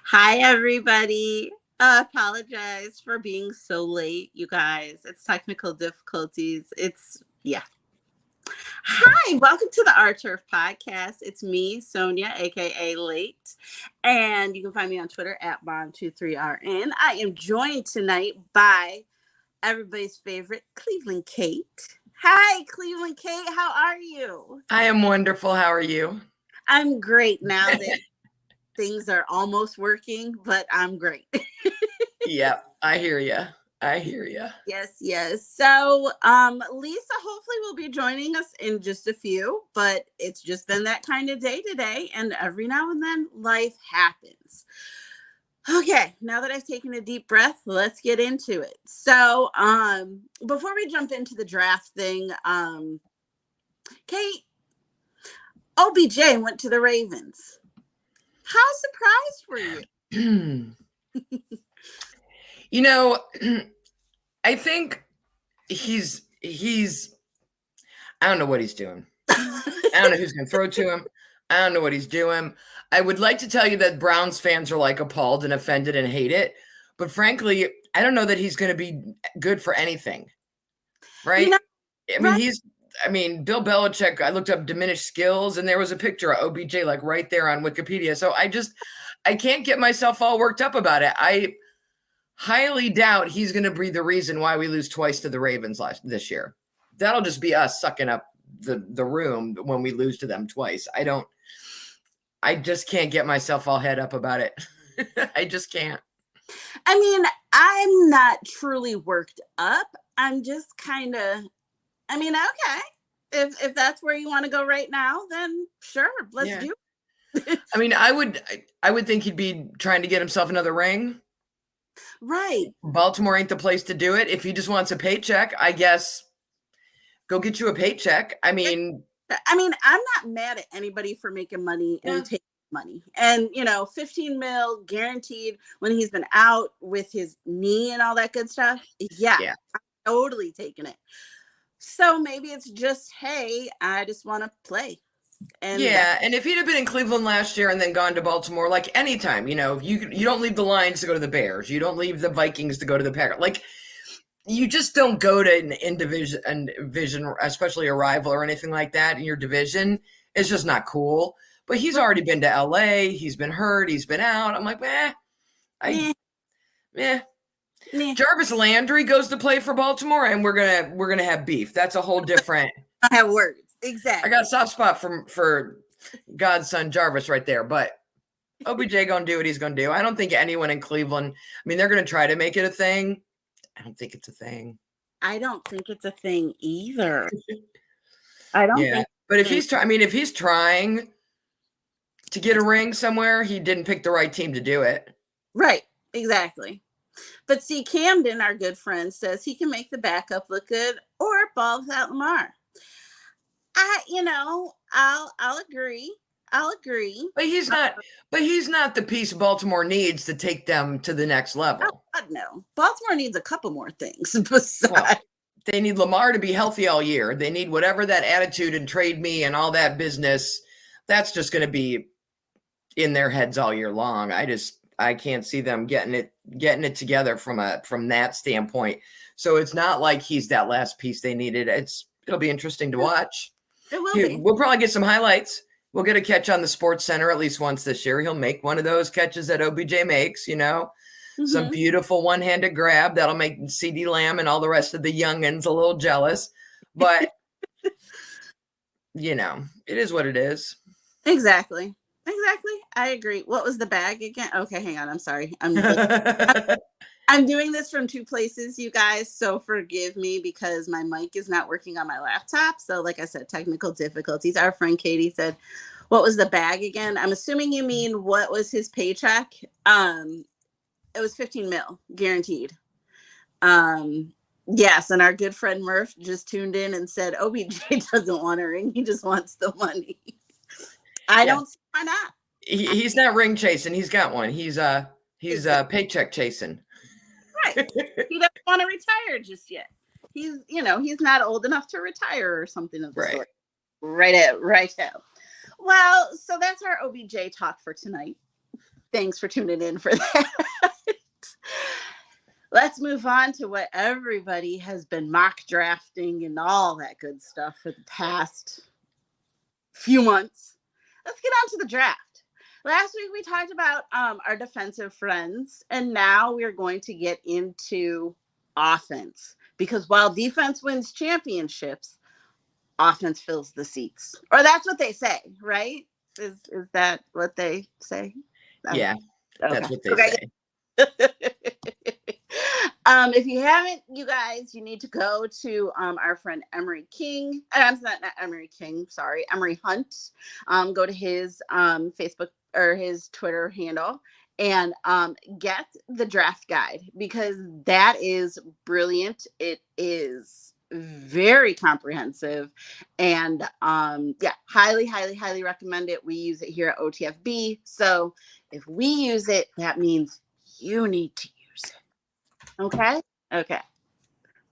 Hi, everybody. Apologize for being so late, you guys. It's technical difficulties. Yeah. Hi, welcome to the OTFB Podcast. It's me, Sonia, aka Late. And you can find me on Twitter at Bomb23RN. I am joined tonight by everybody's favorite, Cleveland Kate. Hi, Cleveland Kate. How are you? I am wonderful. How are you? I'm great now that things are almost working, but I'm great. Yep, I hear you. Yes. So, Lisa hopefully will be joining us in just a few, but it's just been that kind of day today, and every now and then life happens. Okay, now that I've taken a deep breath, let's get into it. So, before we jump into the draft thing, Kate, OBJ went to the Ravens. How surprised were you? You know, I think he's I don't know what he's doing. I don't know who's going to throw to him. I don't know what he's doing. I would like to tell you that Browns fans are like appalled and offended and hate it. But frankly, I don't know that he's going to be good for anything. Right? Bill Belichick, I looked up diminished skills and there was a picture of OBJ like right there on Wikipedia. So I can't get myself all worked up about it. I highly doubt he's going to be the reason why we lose twice to the Ravens this year. That'll just be us sucking up the room when we lose to them twice. I just can't get myself all head up about it. I just can't. I mean, I'm not truly worked up. I'm just kind of, okay. If that's where you want to go right now, then sure, let's do it. I mean, I would think he'd be trying to get himself another ring. Right. Baltimore ain't the place to do it. If he just wants a paycheck, I guess go get you a paycheck. I mean, I'm not mad at anybody for making money and taking money. And, 15 mil guaranteed when he's been out with his knee and all that good stuff. Yeah. I'm totally taking it. So maybe it's just, hey, I just want to play. And if he'd have been in Cleveland last year and then gone to Baltimore, like anytime, you don't leave the Lions to go to the Bears. You don't leave the Vikings to go to the Packers. Like, you just don't go to an division, especially a rival or anything like that in your division. It's just not cool. But he's already been to LA. He's been hurt. He's been out. I'm like, Jarvis Landry goes to play for Baltimore, and we're gonna have beef. That's a whole different. I have words. Exactly. I got a soft spot for God's son Jarvis right there, but OBJ gonna do what he's gonna do. I don't think anyone in Cleveland. I mean, they're gonna try to make it a thing. I don't think it's a thing. I don't think it's a thing either. I don't think. But if he's trying to get a ring somewhere, he didn't pick the right team to do it. Right. Exactly. But see, Camden, our good friend, says he can make the backup look good or ball without Lamar. I'll agree. But he's not the piece Baltimore needs to take them to the next level. Oh, God, no. Baltimore needs a couple more things besides. Well, they need Lamar to be healthy all year. They need whatever that attitude and trade me and all that business. That's just going to be in their heads all year long. I can't see them getting it together from that standpoint. So it's not like he's that last piece they needed. It'll be interesting to watch. It will be. We'll probably get some highlights. We'll get a catch on the Sports Center at least once this year. He'll make one of those catches that OBJ makes, some beautiful one-handed grab that'll make CeeDee Lamb and all the rest of the youngins a little jealous. But, it is what it is. Exactly. I agree. What was the bag again? Okay, hang on. I'm sorry. I'm doing this from two places, you guys. So forgive me because my mic is not working on my laptop. So like I said, technical difficulties. Our friend Katie said, what was the bag again? I'm assuming you mean what was his paycheck? It was 15 mil guaranteed. Yes. And our good friend Murph just tuned in and said, OBJ doesn't want a ring. He just wants the money. I don't see why not. He's not ring chasing. He's got one. He's paycheck chasing. Right. He doesn't want to retire just yet. He's not old enough to retire or something of the sort. Right out. Well, so that's our OBJ talk for tonight. Thanks for tuning in for that. Let's move on to what everybody has been mock drafting and all that good stuff for the past few months. Let's get on to the draft. Last week we talked about our defensive friends, and now we're going to get into offense, because while defense wins championships, offense fills the seats. Or that's what they say, right? Is that what they say? Yeah, that's what they say. If you haven't, you guys, you need to go to our friend Emery King. I'm not Emery King, sorry, Emery Hunt. Go to his Facebook or his Twitter handle and get the draft guide, because that is brilliant. It is very comprehensive, and highly recommend it. We use it here at OTFB, so if we use it, that means you need to use it. Okay.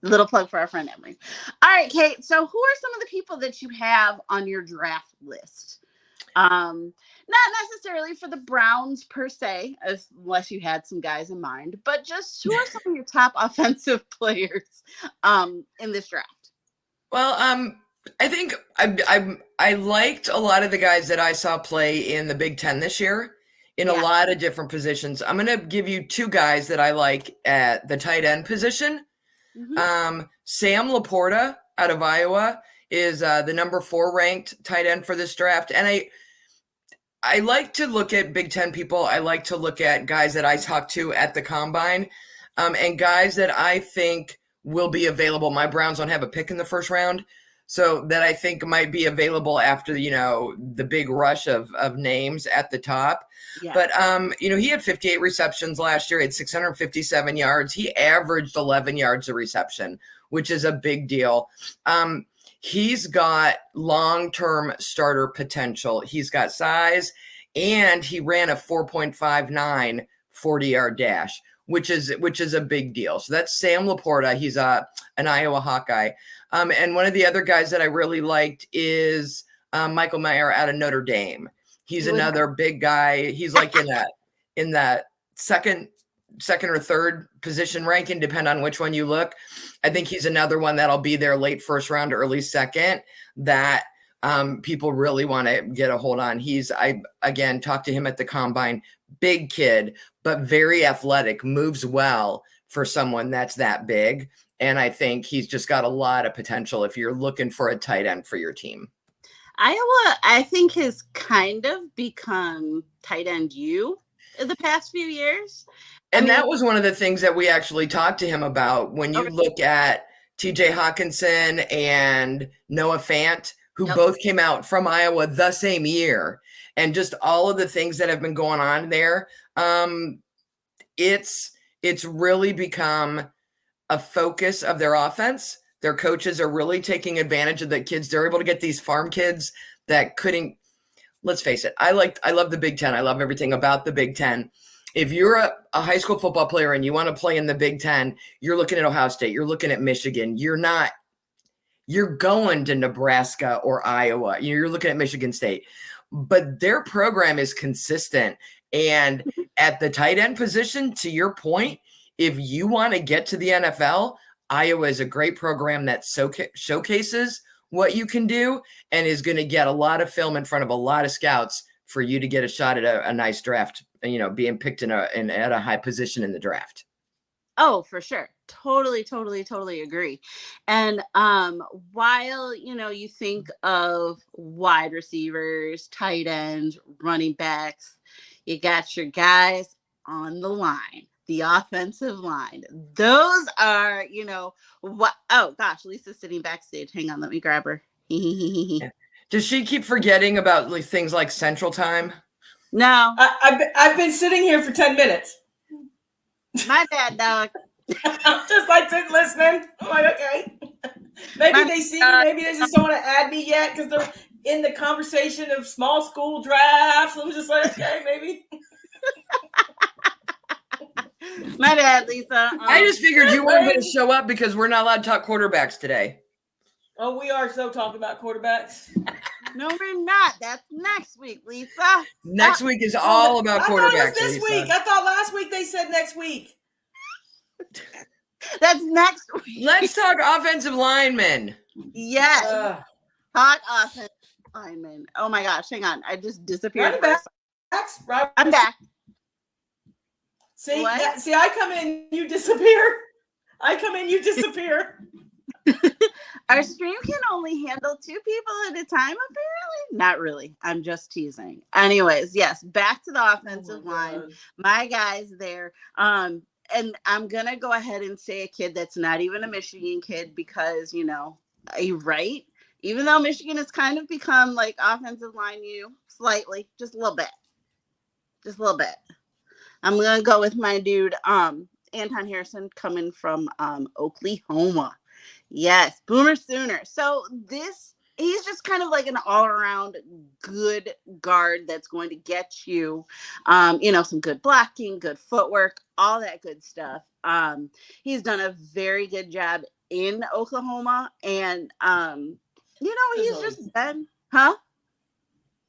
Little plug for our friend Emery. All right, Kate, so who are some of the people that you have on your draft list? Not necessarily for the Browns per se, unless you had some guys in mind, but just who are some of your top offensive players in this draft? Well, I think I liked a lot of the guys that I saw play in the Big Ten this year in a lot of different positions. I'm going to give you two guys that I like at the tight end position. Mm-hmm. Sam Laporta out of Iowa is the number 4 ranked tight end for this draft. And I like to look at Big Ten people. I like to look at guys that I talk to at the combine and guys that I think will be available. My Browns don't have a pick in the first round, so that I think might be available after, the big rush of names at the top. Yeah. But, he had 58 receptions last year. He had 657 yards. He averaged 11 yards a reception, which is a big deal. He's got long-term starter potential. He's got size, and he ran a 4.59 40-yard dash, which is a big deal. So that's Sam Laporta. He's an Iowa Hawkeye. And one of the other guys that I really liked is Michael Mayer out of Notre Dame. He's another big guy. He's like in that second or third position ranking, depending on which one you look. I think he's another one that'll be there late first round, early second, that people really want to get a hold on. I again talked to him at the combine, big kid, but very athletic, moves well for someone that's that big. And I think he's just got a lot of potential if you're looking for a tight end for your team. Iowa, I think, has kind of become tight end U in the past few years. And that was one of the things that we actually talked to him about. When you look at TJ Hawkinson and Noah Fant, who both came out from Iowa the same year, and just all of the things that have been going on there, it's really become a focus of their offense. Their coaches are really taking advantage of the kids. They're able to get these farm kids that couldn't. Let's face it. I love the Big Ten. I love everything about the Big Ten. If you're a high school football player and you want to play in the Big Ten, you're looking at Ohio State, you're looking at Michigan. You're going to Nebraska or Iowa. You're looking at Michigan State. But their program is consistent. And at the tight end position, to your point, if you want to get to the NFL, Iowa is a great program that showcases what you can do and is going to get a lot of film in front of a lot of scouts for you to get a shot at a nice draft, being picked at a high position in the draft. Oh, for sure. Totally agree. And while, you think of wide receivers, tight ends, running backs, you got your guys on the line, the offensive line. Those are, what? Oh gosh, Lisa's sitting backstage. Hang on, let me grab her. Does she keep forgetting about things like Central Time? No. I've been sitting here for 10 minutes. My bad, dog. I'm just sitting listening. I'm like, okay. Maybe they see me. Maybe they just don't want to add me yet because they're in the conversation of small school drafts. I'm just like, okay, maybe. My bad, Lisa. I just figured you weren't going to show up because we're not allowed to talk quarterbacks today. Oh, we are so talking about quarterbacks. No, we're not. That's next week, Lisa. Next week is all about quarterbacks. I thought it was this Lisa. week. I thought last week they said next week. That's next week. Let's talk offensive linemen. Yes. Hot offensive linemen. Oh my gosh, hang on. I just disappeared. I'm back. See, I come in, you disappear. I come in, you disappear. Our stream can only handle 2 people at a time, apparently. Not really. I'm just teasing. Anyways, yes, back to the offensive line. My guys there. And I'm going to go ahead and say a kid that's not even a Michigan kid because, you know, you're right. Even though Michigan has kind of become like offensive line U slightly, just a little bit. Just a little bit. I'm going to go with my dude, Anton Harrison, coming from Oklahoma. Yes, Boomer Sooner. So he's just kind of like an all-around good guard that's going to get you, some good blocking, good footwork, all that good stuff. He's done a very good job in Oklahoma, and he's just been,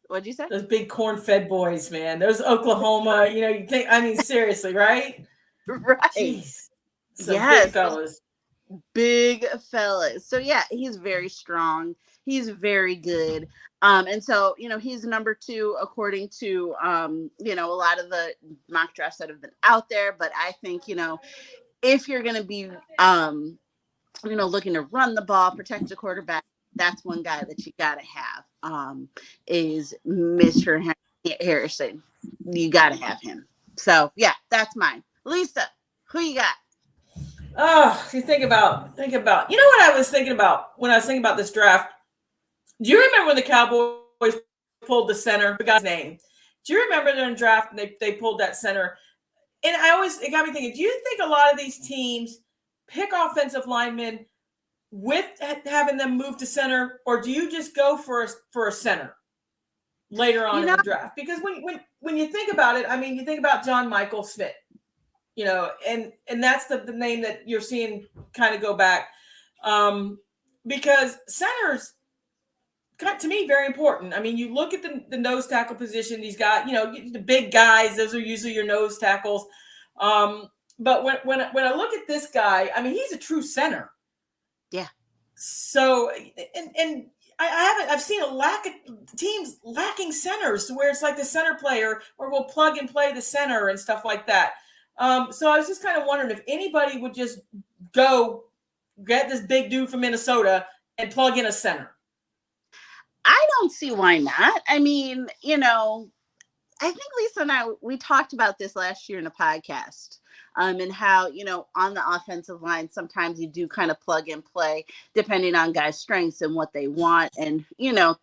What'd you say? Those big corn-fed boys, man. Those Oklahoma, you think, I mean, seriously, right? Right. Jeez. Yes. Big fellas. Big fellas. So yeah, he's very strong. He's very good. And so, he's number 2 according to a lot of the mock drafts that have been out there. But I think, if you're gonna be looking to run the ball, protect the quarterback, that's one guy that you gotta have. Is Mr. Harrison. You gotta have him. So yeah, that's mine. Lisa, who you got? Oh, you think about, you know what I was thinking about when I was thinking about this draft? Do you remember when the Cowboys pulled the center, the guy's name? Do you remember during the draft and they pulled that center? And it got me thinking, do you think a lot of these teams pick offensive linemen with having them move to center, or do you just go for a center later on in the draft? Because when you think about it, I mean, you think about John Michael Smith. And that's the name that you're seeing kind of go back because centers, to me, very important. I mean, you look at the nose tackle position, these guys, the big guys, those are usually your nose tackles. But when I look at this guy, I mean, he's a true center. Yeah. So, and I've seen a lack of teams lacking centers to where it's like the center player or we'll plug and play the center and stuff like that. So I was just kind of wondering if anybody would just go get this big dude from Minnesota and plug in a center. I don't see why not. I mean, I think Lisa and I, we talked about this last year in a podcast. And how, on the offensive line, sometimes you do kind of plug and play depending on guys' strengths and what they want and,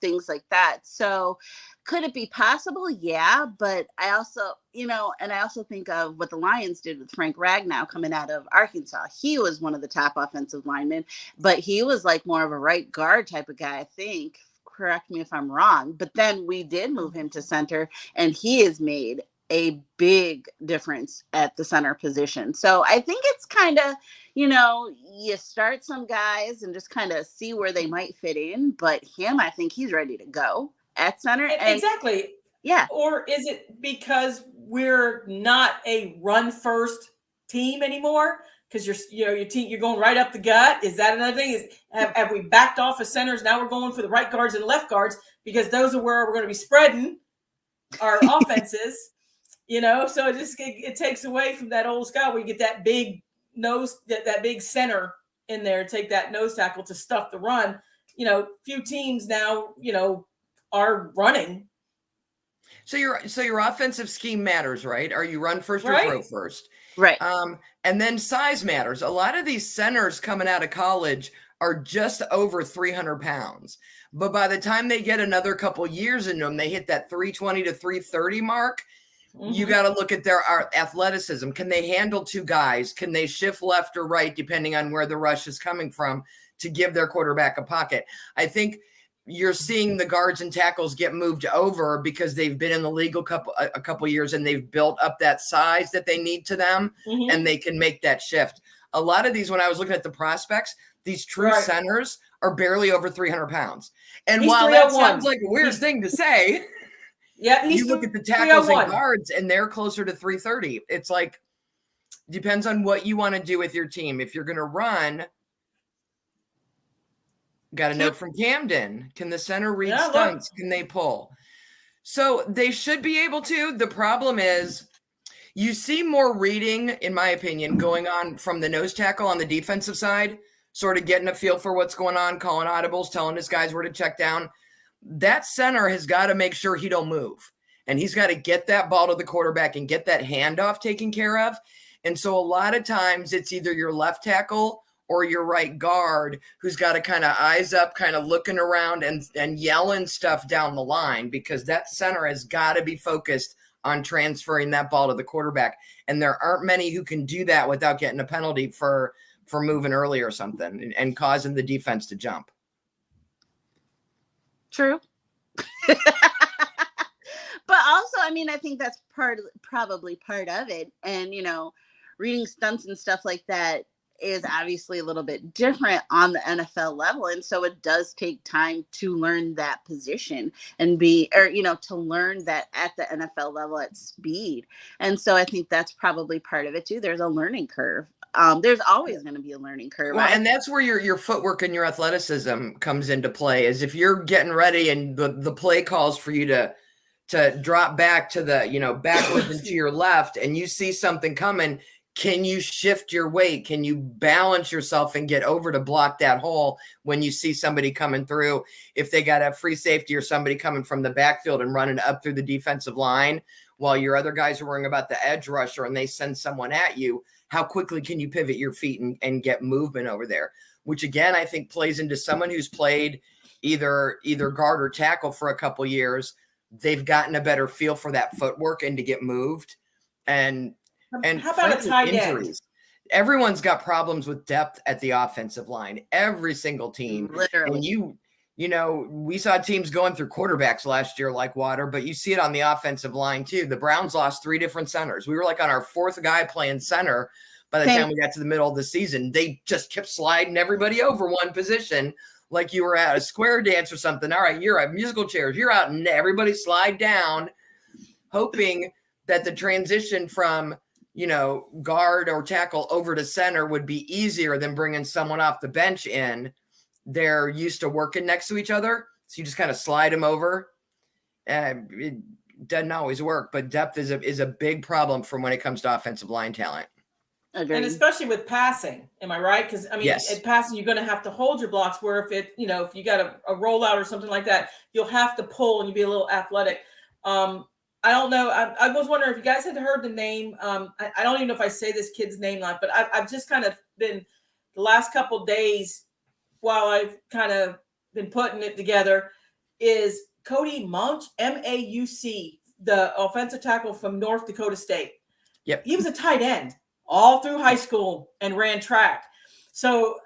things like that. So could it be possible? Yeah. But I also, and I also think of what the Lions did with Frank Ragnow coming out of Arkansas. He was one of the top offensive linemen, but he was like more of a right guard type of guy, I think. Correct me if I'm wrong. But then we did move him to center, and he has made a big difference at the center position. So I think it's kind of, you start some guys and just kind of see where they might fit in. But him, I think he's ready to go at center. And exactly. Yeah. Or is it because we're not a run first team anymore? Because your team, you're going right up the gut. Is that another thing? Have we backed off of centers? Now we're going for the right guards and left guards because those are where we're going to be spreading our offenses. So it takes away from that old style where you get that big nose, that big center in there, take that nose tackle to stuff the run. Few teams now, are running. So your offensive scheme matters, right? Are you run first or throw first? Right. And then size matters. A lot of these centers coming out of college are just over 300 pounds. But by the time they get another couple years in them, they hit that 320 to 330 mark. Mm-hmm. You got to look at their athleticism. Can they handle 2 guys? Can they shift left or right, depending on where the rush is coming from, to give their quarterback a pocket? I think you're seeing the guards and tackles get moved over because they've been in the league a couple years and they've built up that size that they need to them, and they can make that shift. a lot of these, when I was looking at the prospects, these true centers are barely over 300 pounds. And while that sounds like a weird thing to say, you look at the tackles and guards and they're closer to 330. It's like, depends on what you want to do with your team. If you're going to run, got a note from Camden. Can the center read stunts? Can they pull? So they should be able to. The problem is you see more reading, in my opinion, going on from the nose tackle on the defensive side, sort of getting a feel for what's going on, calling audibles, telling his guys where to check down. That center has got to make sure he don't move. And he's got to get that ball to the quarterback and get that handoff taken care of. And so a lot of times it's either your left tackle or your right guard who's got to kind of eyes up, kind of looking around and yelling stuff down the line, because that center has got to be focused on transferring that ball to the quarterback. And there aren't many who can do that without getting a penalty for moving early or something and causing the defense to jump. True. But also, I mean, I think that's probably part of it. And, reading stunts and stuff like that is obviously a little bit different on the NFL level. And so it does take time to learn that position and to learn that at the NFL level at speed. And so I think that's probably part of it too. There's a learning curve. There's always going to be a learning curve. Well, and that's where your footwork and your athleticism comes into play, is if you're getting ready and the play calls for you to drop back to the, backwards and to your left, and you see something coming, can you shift your weight? Can you balance yourself and get over to block that hole when you see somebody coming through? If they got a free safety or somebody coming from the backfield and running up through the defensive line while your other guys are worrying about the edge rusher and they send someone at you, how quickly can you pivot your feet and get movement over there? Which again, I think plays into someone who's played either guard or tackle for a couple years. They've gotten a better feel for that footwork and to get moved. And how about a tight end? Everyone's got problems with depth at the offensive line. Every single team. Literally. And we saw teams going through quarterbacks last year like water, but you see it on the offensive line too. The Browns lost 3 different centers. We were like on our 4th guy playing center by the time we got to the middle of the season. They just kept sliding everybody over one position like you were at a square dance or something. All right, you're at musical chairs. You're out and everybody slide down, hoping that the transition from guard or tackle over to center would be easier than bringing someone off the bench in. They're used to working next to each other, so you just kind of slide them over. It doesn't always work, but depth is a big problem from when it comes to offensive line talent. Agreed. And especially with passing, am I right? Because yes. At passing, you're going to have to hold your blocks. Where if you got a rollout or something like that, you'll have to pull and you'll be a little athletic. I don't know. I was wondering if you guys had heard the name. I don't even know if I say this kid's name right, but I've just kind of been the last couple of days while I've kind of been putting it together is Cody Mauch, Mauc, the offensive tackle from North Dakota State. Yep. He was a tight end all through high school and ran track. So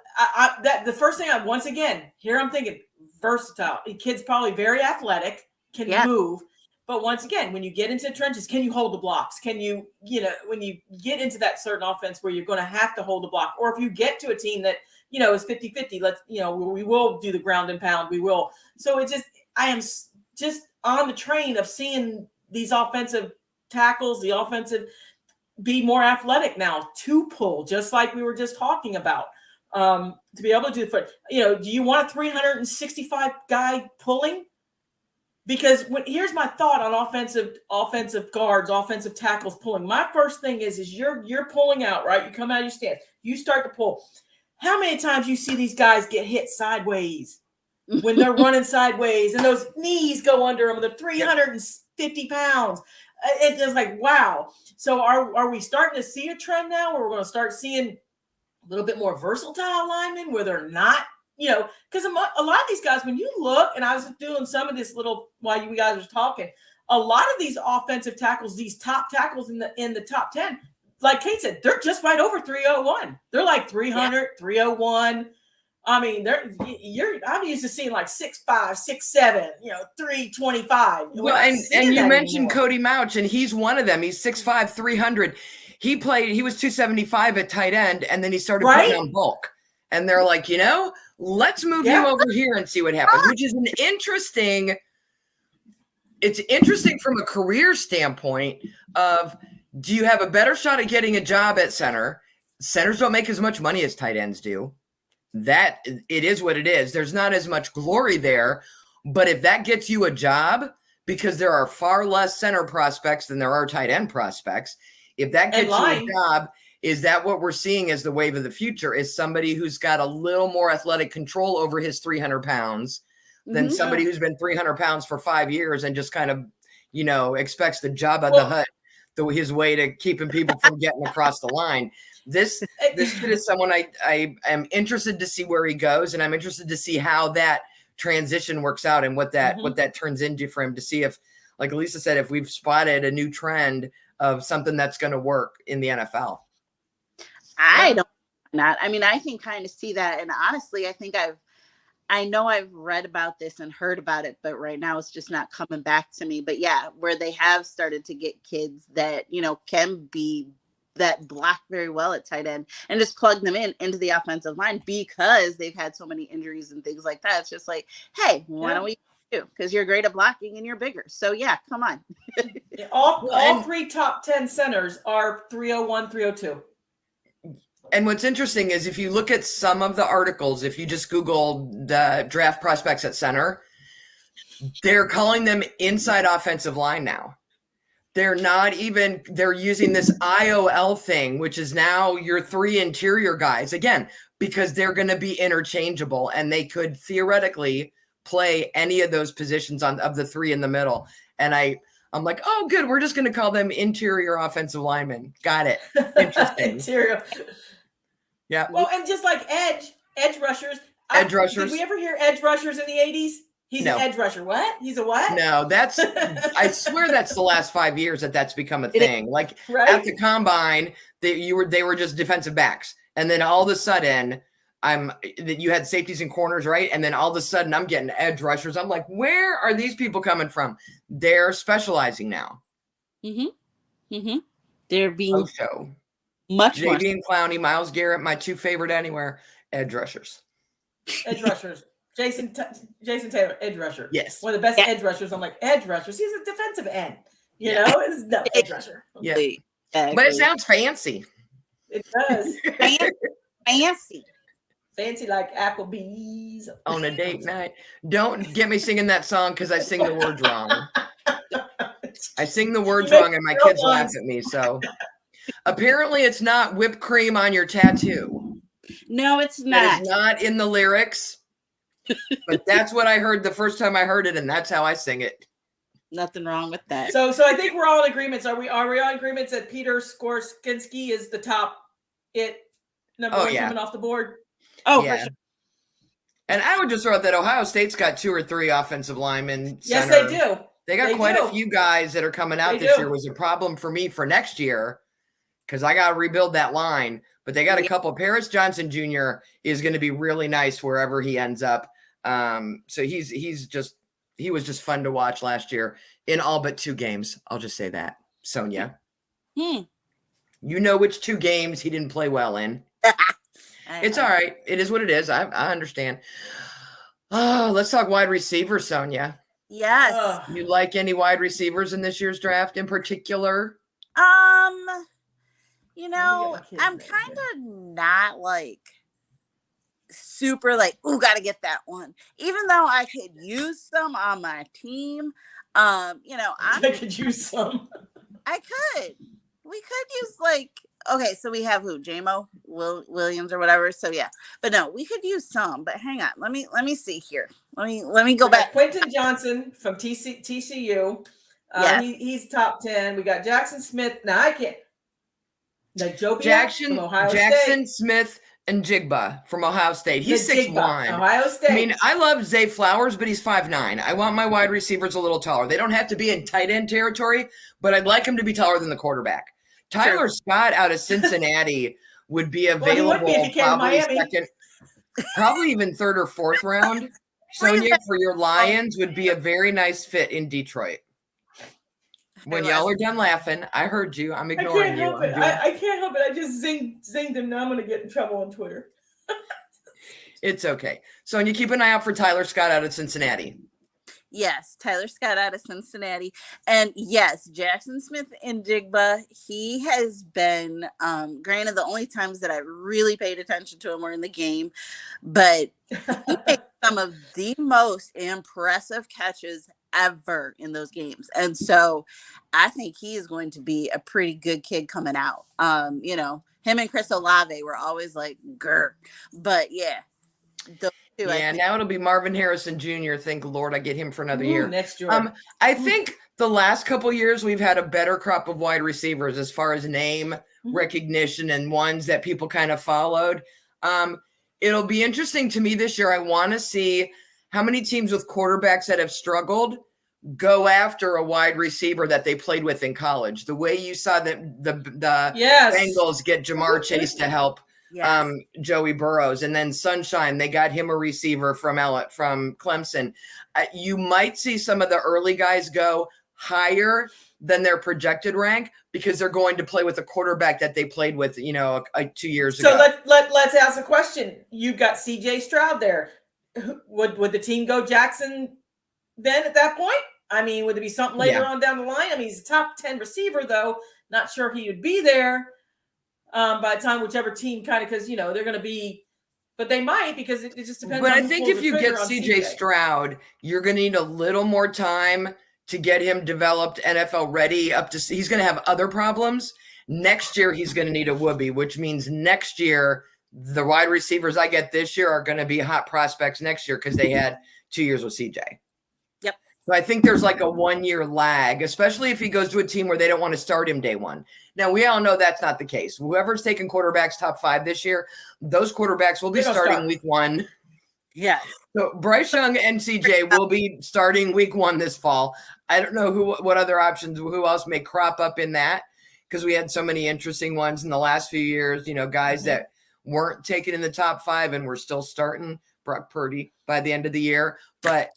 the first thing I'm thinking versatile. The kid's probably very athletic, can move. But once again, when you get into the trenches, can you hold the blocks? Can you, when you get into that certain offense where you're going to have to hold the block, or if you get to a team that, is 50-50, we will do the ground and pound. We will. So I am just on the train of seeing these offensive tackles, the offensive be more athletic now to pull, just like we were just talking about, to be able to do the foot. Do you want a 365 guy pulling? Because here's my thought on offensive guards, offensive tackles pulling. My first thing is you're pulling out, right? You come out of your stance, you start to pull. How many times you see these guys get hit sideways when they're running sideways and those knees go under them? They're 350 pounds. It's just like, wow. So are we starting to see a trend now where we're going to start seeing a little bit more versatile linemen where they're not? Because a lot of these guys, when you look, and I was doing some of this while you guys were talking, a lot of these offensive tackles, these top tackles in the top 10, like Kate said, they're just right over 301. They're like 300, 301. I mean, I'm used to seeing like 6'5", 6'7", 325. Well, and you mentioned Cody Mauch, and he's one of them. He's 6'5", 300. he was 275 at tight end, and then he started Right? putting on bulk. And they're like, let's move you over here and see what happens, which is it's interesting from a career standpoint of, do you have a better shot at getting a job at center? Centers don't make as much money as tight ends do. That it is what it is. There's not as much glory there, but if that gets you a job, because there are far less center prospects than there are tight end prospects, if that gets you a job, is that what we're seeing as the wave of the future? Is somebody who's got a little more athletic control over his 300 pounds than somebody who's been 300 pounds for 5 years and just kind of, expects the job of the hut, his way to keeping people from getting across the line. This kid is someone I am interested to see where he goes, and I'm interested to see how that transition works out and what that turns into for him, to see if, like Lisa said, if we've spotted a new trend of something that's going to work in the NFL. I can kind of see that. And honestly, I know I've read about this and heard about it, but right now it's just not coming back to me. But yeah, where they have started to get kids that, can be that block very well at tight end and just plug them into the offensive line because they've had so many injuries and things like that. It's just like, hey, why don't we do? Because you're great at blocking and you're bigger. So yeah, come on. all 3 top 10 centers are 301, 302. And what's interesting is if you look at some of the articles, if you just Google the draft prospects at center, they're calling them inside offensive line now. They're using this IOL thing, which is now your 3 interior guys, again, because they're going to be interchangeable and they could theoretically play any of those positions of the 3 in the middle. And I'm like, oh, good. We're just going to call them interior offensive linemen. Got it. Interesting. Interior. Yeah. Well, and just like edge rushers. Edge rushers. Did we ever hear edge rushers in the 80s? He's an edge rusher. What? He's a what? No, I swear that's the last 5 years that's become a thing. Like at the combine, they were just defensive backs. And then all of a sudden you had safeties and corners, right? And then all of a sudden I'm getting edge rushers. I'm like, where are these people coming from? They're specializing now. They're being much more. JB and Clowney, Myles Garrett, my 2 favorite anywhere, edge rushers. Edge rushers. Jason Taylor, edge rusher. Yes. One of the best edge rushers. I'm like, edge rushers. He's a defensive end. It's no edge rusher. Yeah. But it sounds fancy. It does. Fancy. Fancy like Applebee's. On a date night. Don't get me singing that song because I sing the words wrong. I sing the words wrong and my kids laugh at me. So apparently it's not whipped cream on your tattoo. No, it's not. That is not in the lyrics. But that's what I heard the first time I heard it, and that's how I sing it. Nothing wrong with that. So I think we're all in agreement. Are we on agreement that Peter Skorskinski is the top number 1 coming off the board? Oh, yeah. For sure. And I would just throw out that Ohio State's got 2 or 3 offensive linemen. Yes, they do. They got quite a few guys that are coming out this year. Was a problem for me for next year because I got to rebuild that line. But they got a couple. Paris Johnson Jr. is going to be really nice wherever he ends up. So he was just fun to watch last year in all but 2 games. I'll just say that. Sonia. You know which 2 games he didn't play well in. It's all right. It is what it is. I understand. Oh, let's talk wide receiver, Sonia. Yes. You like any wide receivers in this year's draft in particular? I'm kind of not like super like, ooh, got to get that one. Even though I could use some on my team, I could use some. I could. We could use okay, so we have who? JMO Williams or whatever. So yeah, but no, we could use some. But hang on, let me see here. Let me go back. Quentin Johnson from TCU. He's top 10. We got Jackson Smith. Now I can't. Jackson Smith and Jigba from Ohio State. He's 6'1". Ohio State. I mean, I love Zay Flowers, but he's 5'9". I want my wide receivers a little taller. They don't have to be in tight end territory, but I'd like him to be taller than the quarterback. Tyler Scott out of Cincinnati would be available probably second, probably even 3rd or 4th round. Sonia, for your Lions, would be a very nice fit in Detroit. When y'all are done laughing, I heard you. I'm ignoring you. I can't help it. I just zinged him. Now I'm going to get in trouble on Twitter. It's okay. So, and you keep an eye out for Tyler Scott out of Cincinnati. Yes, Tyler Scott out of Cincinnati. And yes, Jackson Smith in Jigba, he has been, granted, the only times that I really paid attention to him were in the game, but he made some of the most impressive catches ever in those games. And so I think he is going to be a pretty good kid coming out. Him and Chris Olave were always like, grr. But yeah. Yeah, now it'll be Marvin Harrison Jr. Thank Lord I get him for another year. Next year. I think the last couple years we've had a better crop of wide receivers as far as name recognition and ones that people kind of followed. It'll be interesting to me this year. I want to see how many teams with quarterbacks that have struggled go after a wide receiver that they played with in college. The way you saw that the Bengals get Jamar Chase to help Joey Burrows, and then Sunshine, they got him a receiver from Clemson. You might see some of the early guys go higher than their projected rank because they're going to play with a quarterback that they played with, 2 years ago. So let's ask a question. You've got CJ Stroud there. Would the team go Jackson then at that point? I mean, would it be something later on down the line? I mean, he's a top 10 receiver, though. Not sure if he would be there by the time whichever team kind of, because, they're going to be, but they might because it just depends. But I think if you get CJ Stroud, you're going to need a little more time to get him developed, NFL ready he's going to have other problems. Next year, he's going to need a whoopee, which means next year, the wide receivers I get this year are going to be hot prospects next year because they had 2 years with CJ. Yep. So I think there's like a 1 year lag, especially if he goes to a team where they don't want to start him day one. Now, we all know that's not the case. Whoever's taking quarterbacks top 5 this year, those quarterbacks will be starting week 1. Yeah. So Bryce Young and CJ will be starting week 1 this fall. I don't know what other options, who else may crop up in that, because we had so many interesting ones in the last few years, guys that weren't taken in the top 5 and were still starting. Brock Purdy by the end of the year. But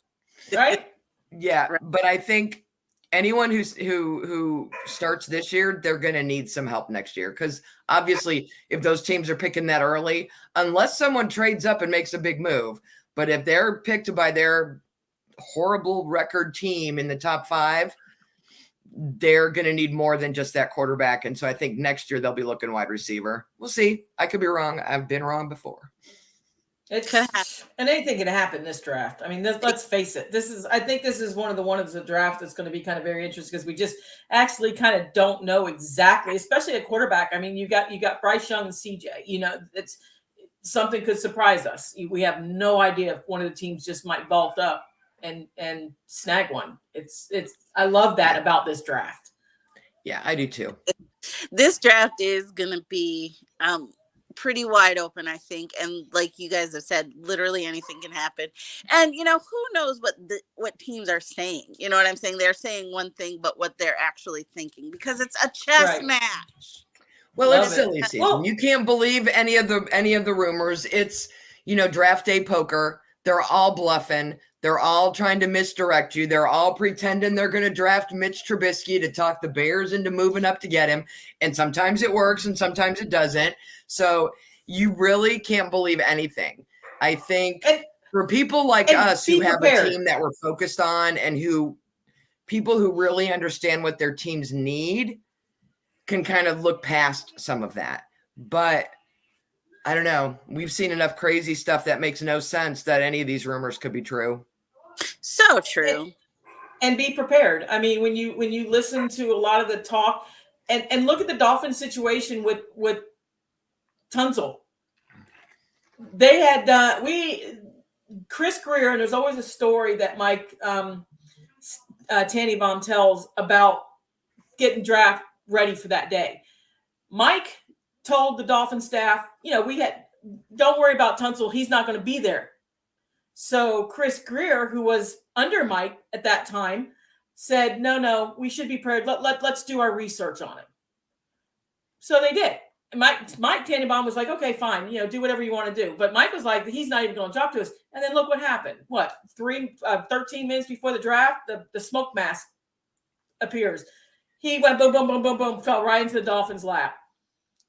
right. Yeah. Right. But I think anyone who starts this year, they're going to need some help next year. Because obviously if those teams are picking that early, unless someone trades up and makes a big move, but if they're picked by their horrible record team in the top 5, they're going to need more than just that quarterback. And so I think next year they'll be looking wide receiver. We'll see. I could be wrong. I've been wrong before. And anything can happen in this draft. I mean, let's face it. I think this is one of the draft that's going to be kind of very interesting because we just actually kind of don't know exactly, especially at quarterback. I mean, you got Bryce Young and CJ. It's something could surprise us. We have no idea if one of the teams just might bulk up and snag one. I love that about this draft. Yeah, I do too. This draft is going to be pretty wide open, I think. And like you guys have said, literally anything can happen. And, who knows what teams are saying? You know what I'm saying? They're saying one thing, but what they're actually thinking, because it's a chess match. Well, it's silly season. Well, you can't believe any of the rumors. It's, draft day poker. They're all bluffing. They're all trying to misdirect you. They're all pretending they're going to draft Mitch Trubisky to talk the Bears into moving up to get him. And sometimes it works and sometimes it doesn't. So you really can't believe anything. I think for people like us who have a team that we're focused on and people who really understand what their teams need can kind of look past some of that. But I don't know. We've seen enough crazy stuff that makes no sense that any of these rumors could be true. So true. And be prepared. I mean, when you listen to a lot of the talk and look at the Dolphins situation with Tunsil. They had Chris Greer, and there's always a story that Mike Tannenbaum tells about getting draft ready for that day. Mike told the Dolphin staff, don't worry about Tunsil. He's not going to be there. So Chris Greer, who was under Mike at that time, said, no, we should be prepared. Let's do our research on it. So they did. Mike Tannenbaum was like, okay, fine, do whatever you want to do. But Mike was like, he's not even going to talk to us. And then look what happened. 13 minutes before the draft, the smoke mask appears. he went boom, boom, boom, boom, boom, fell right into the Dolphins' lap.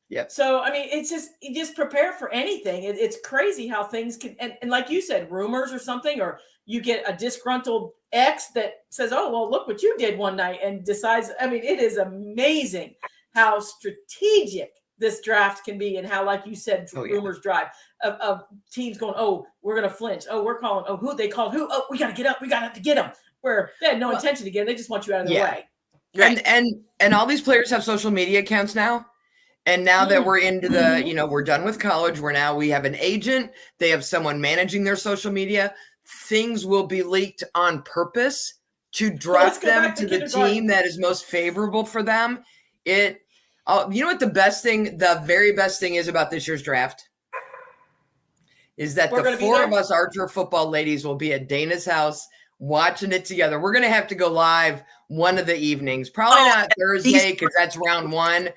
Yep. So, I mean, it's just, you just prepare for anything. It's crazy how things can, and like you said, rumors or something, or you get a disgruntled ex that says, oh, well, look what you did one night, and decides, I mean, it is amazing how strategic this draft can be, and how, like you said, rumors drive of teams going, oh, we're going to flinch. Oh, we're calling, oh, who they called who? Oh, we got to get up. We got to get them. Where they had no intention to get them. They just want you out of their way. Right. And all these players have social media accounts now. And now that we're into the, we're done with college, we have an agent, they have someone managing their social media. Things will be leaked on purpose to draft them to the team that is most favorable for them. You know what the very best thing is about this year's draft? Is that the four of us Archer football ladies will be at Dana's house watching it together. We're going to have to go live one of the evenings. Probably not Thursday because that's round one.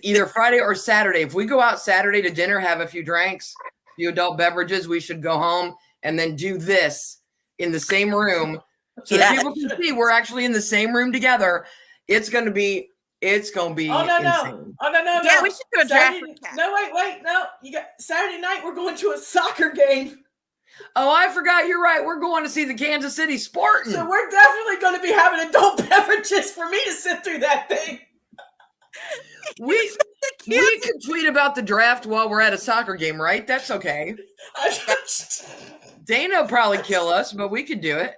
Either Friday or Saturday. If we go out Saturday to dinner, have a few drinks, a few adult beverages, we should go home and then do this in the same room so that people can see we're actually in the same room together. It's going to be insane. No. Yeah, we should do a draft. No, wait. No, you got Saturday night. We're going to a soccer game. Oh, I forgot. You're right. We're going to see the Kansas City Spartans. So we're definitely going to be having adult beverages for me to sit through that thing. We can tweet about the draft while we're at a soccer game, right? That's okay. Dana will probably kill us, but we could do it.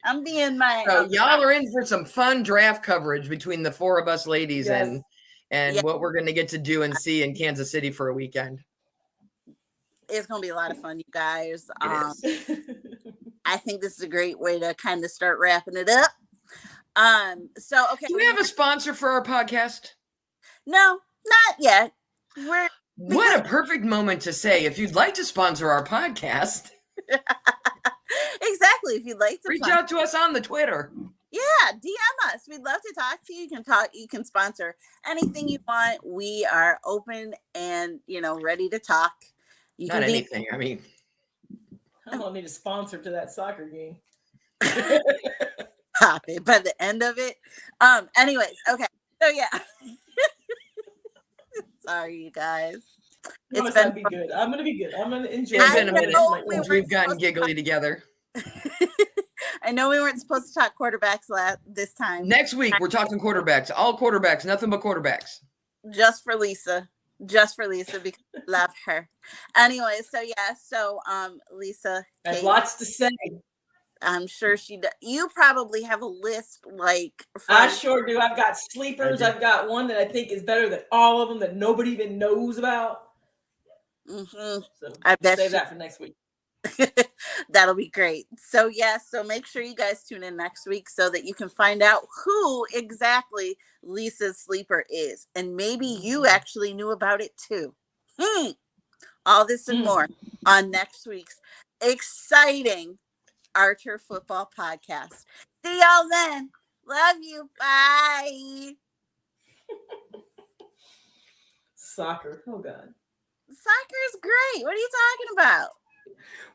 I'm being my. So y'all are in for some fun draft coverage between the four of us ladies and what we're going to get to do and see in Kansas City for a weekend. It's going to be a lot of fun, you guys. I think this is a great way to kind of start wrapping it up. Okay. Do we have a sponsor for our podcast? No, not yet. What a perfect moment to say, if you'd like to sponsor our podcast. Exactly. If you'd like to reach out to us on the Twitter. Yeah, DM us. We'd love to talk to you. You can sponsor anything you want. We are open and, ready to talk. Not anything. I mean, I don't need a sponsor to that soccer game. Pop it by the end of it. Anyways, okay. So yeah. Sorry, you guys. It's gonna be good. I'm gonna be good. I'm gonna enjoy. It's been a minute since we've gotten giggly together. I know we weren't supposed to talk quarterbacks this time. Next week we're talking quarterbacks. All quarterbacks, nothing but quarterbacks. Just for Lisa because I love her. Anyway, so Lisa, I have lots to say. I'm sure she does. You probably have a list I sure do. I've got sleepers. I've got one that I think is better than all of them that nobody even knows about. Mm-hmm. So I bet save that for next week. That'll be great. So so make sure you guys tune in next week so that you can find out who exactly Lisa's sleeper is. And maybe you actually knew about it too. All this and more on next week's exciting Archer Football Podcast. See y'all then. Love you. Bye. Soccer. Oh God. Soccer is great. What are you talking about?